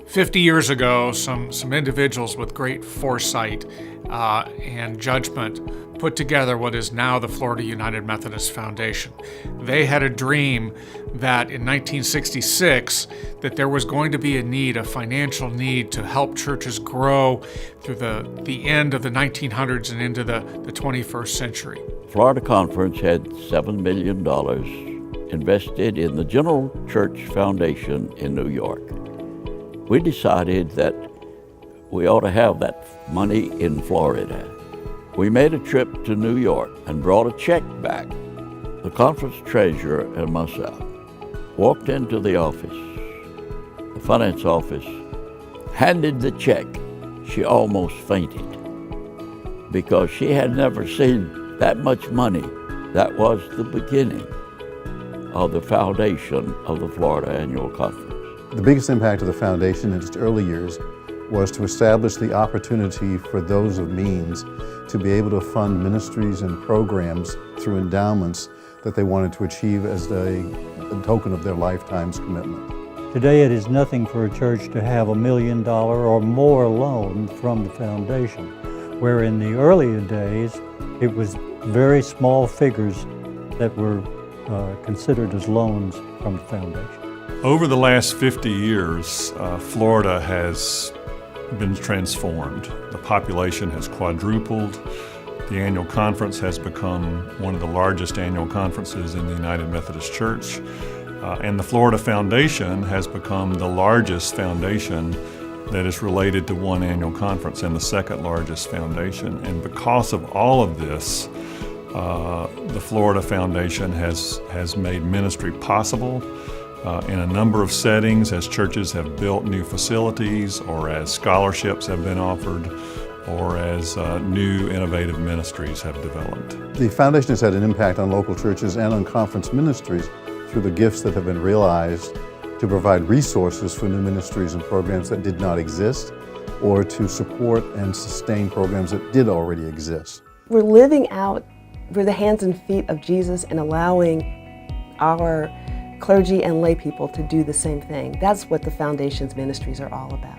50 years ago, some individuals with great foresight and judgment put together what is now the Florida United Methodist Foundation. They had a dream that in 1966 that there was going to be a financial need to help churches grow through the end of the 1900s and into the 21st century. Florida Conference had $7 million invested in the General Church Foundation in New York. We decided that we ought to have that money in Florida. We made a trip to New York and brought a check back. The conference treasurer and myself walked into the office, the finance office, handed the check. She almost fainted because she had never seen that much money. That was the beginning of the foundation of the Florida Annual Conference. The biggest impact of the foundation in its early years was to establish the opportunity for those of means to be able to fund ministries and programs through endowments that they wanted to achieve as a token of their lifetime's commitment. Today it is nothing for a church to have $1 million or more loan from the foundation, where in the earlier days it was very small figures that were considered as loans from the foundation. Over the last 50 years, Florida has been transformed. The population has quadrupled. The annual conference has become one of the largest annual conferences in the United Methodist Church. And the Florida Foundation has become the largest foundation that is related to one annual conference and the second largest foundation. And because of all of this, the Florida Foundation has made ministry possible in a number of settings as churches have built new facilities or as scholarships have been offered or as new innovative ministries have developed. The foundation has had an impact on local churches and on conference ministries through the gifts that have been realized to provide resources for new ministries and programs that did not exist or to support and sustain programs that did already exist. We're living out, we're the hands and feet of Jesus and allowing our clergy and lay people to do the same thing. That's what the foundation's ministries are all about.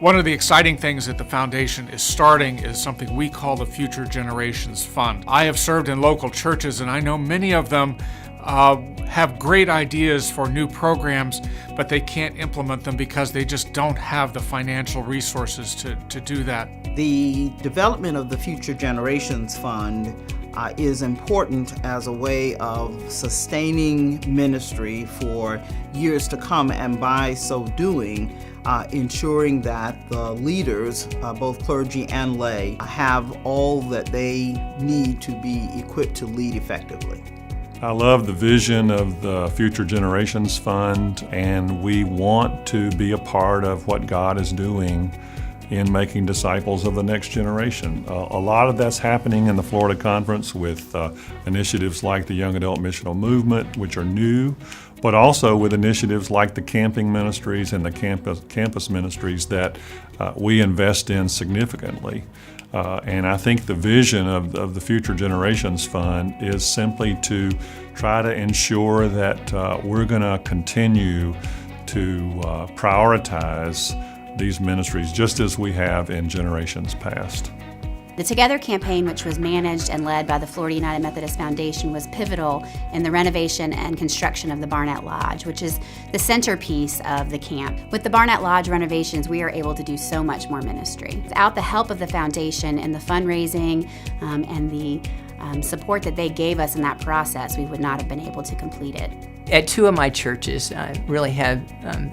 One of the exciting things that the foundation is starting is something we call the Future Generations Fund. I have served in local churches and I know many of them have great ideas for new programs, but they can't implement them because they just don't have the financial resources to do that. The development of the Future Generations Fund is important as a way of sustaining ministry for years to come, and by so doing, ensuring that the leaders, both clergy and lay, have all that they need to be equipped to lead effectively. I love the vision of the Future Generations Fund, and we want to be a part of what God is doing in making disciples of the next generation. A lot of that's happening in the Florida Conference with initiatives like the Young Adult Missional Movement, which are new, but also with initiatives like the camping ministries and the campus ministries that we invest in significantly. And I think the vision of the Future Generations Fund is simply to try to ensure that we're going to continue to prioritize these ministries just as we have in generations past. The Together campaign, which was managed and led by the Florida United Methodist Foundation, was pivotal in the renovation and construction of the Barnett Lodge, which is the centerpiece of the camp. With the Barnett Lodge renovations, we are able to do so much more ministry. Without the help of the foundation and the fundraising and the support that they gave us in that process, we would not have been able to complete it. At two of my churches, I really have,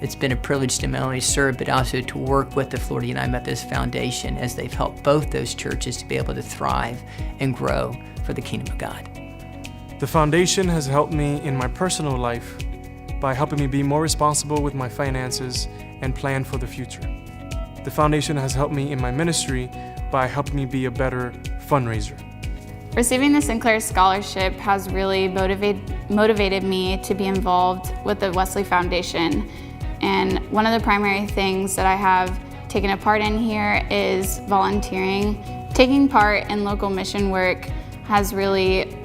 it's been a privilege to not only serve, but also to work with the Florida United Methodist Foundation as they've helped both those churches to be able to thrive and grow for the kingdom of God. The foundation has helped me in my personal life by helping me be more responsible with my finances and plan for the future. The foundation has helped me in my ministry by helping me be a better fundraiser. Receiving the Sinclair Scholarship has really motivated me to be involved with the Wesley Foundation. And one of the primary things that I have taken a part in here is volunteering. Taking part in local mission work has really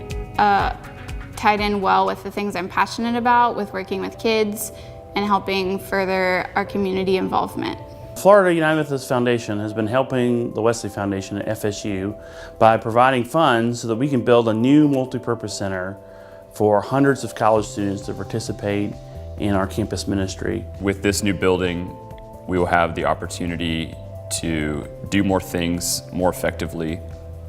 tied in well with the things I'm passionate about, with working with kids and helping further our community involvement. Florida United Methodist Foundation has been helping the Wesley Foundation at FSU by providing funds so that we can build a new multi-purpose center for hundreds of college students to participate in our campus ministry. With this new building, we will have the opportunity to do more things more effectively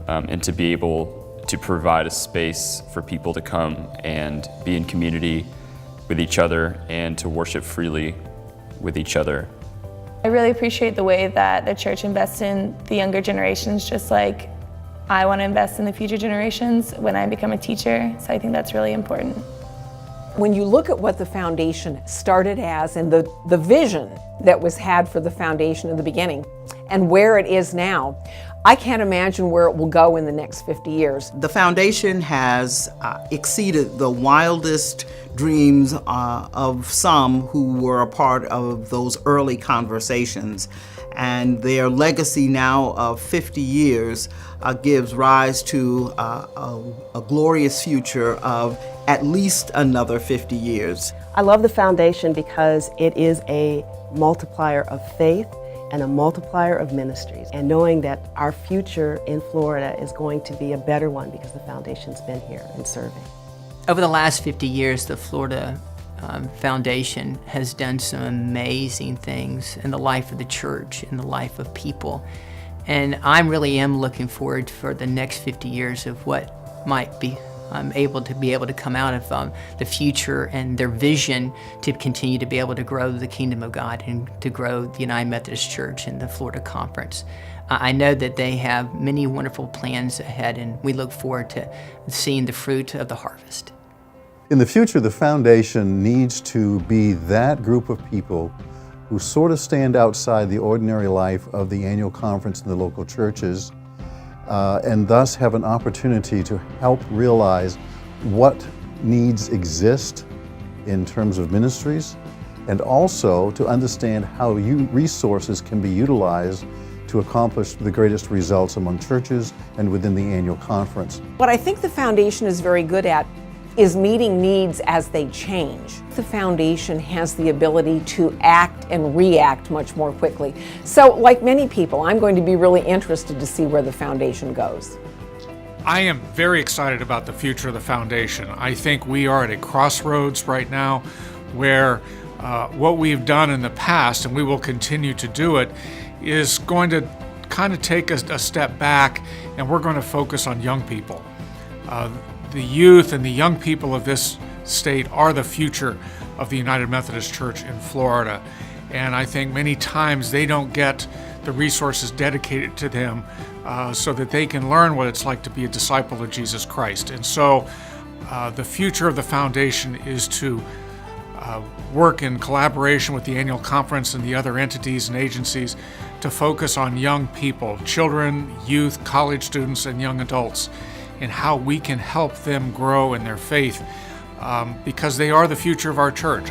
and to be able to provide a space for people to come and be in community with each other and to worship freely with each other. I really appreciate the way that the church invests in the younger generations, just like I want to invest in the future generations when I become a teacher, so I think that's really important. When you look at what the foundation started as and the vision that was had for the foundation in the beginning and where it is now, I can't imagine where it will go in the next 50 years. The foundation has exceeded the wildest dreams of some who were a part of those early conversations. And their legacy now of 50 years gives rise to a glorious future of at least another 50 years. I love the foundation because it is a multiplier of faith and a multiplier of ministries, and knowing that our future in Florida is going to be a better one because the foundation's been here and serving. Over the last 50 years, the Florida Foundation has done some amazing things in the life of the church, in the life of people. And I really am looking forward for the next 50 years of what might be able to come out of the future and their vision to continue to be able to grow the kingdom of God and to grow the United Methodist Church and the Florida Conference. I know that they have many wonderful plans ahead, and we look forward to seeing the fruit of the harvest. In the future, the foundation needs to be that group of people who sort of stand outside the ordinary life of the annual conference in the local churches, and thus have an opportunity to help realize what needs exist in terms of ministries, and also to understand how resources can be utilized to accomplish the greatest results among churches and within the annual conference. What I think the foundation is very good at is meeting needs as they change. The foundation has the ability to act and react much more quickly. So, like many people, I'm going to be really interested to see where the foundation goes. I am very excited about the future of the foundation. I think we are at a crossroads right now where what we've done in the past, and we will continue to do it, is going to kind of take a step back, and we're going to focus on young people. The youth and the young people of this state are the future of the United Methodist Church in Florida. And I think many times they don't get the resources dedicated to them so that they can learn what it's like to be a disciple of Jesus Christ. And so the future of the foundation is to work in collaboration with the annual conference and the other entities and agencies to focus on young people, children, youth, college students, and young adults, and how we can help them grow in their faith because they are the future of our church.